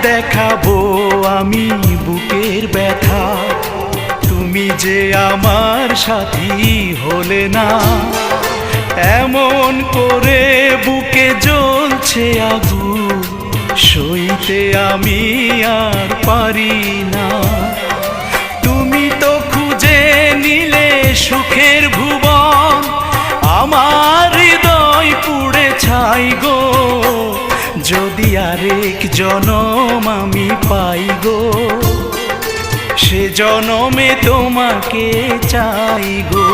দেখাবো আমি বুকের ব্যথা, তুমি যে আমার সাথী হলে না। এমন করে বুকে জ্বলছে আগুন, সইতে আমি আর পারি না। তুমি তো খুঁজে নিলে সুখের ভুবন, আমার হৃদয় পুড়ে ছাই গো। যদি আরেক জনম আমি পাই গো, সে জনমে তোমাকে চাই গো।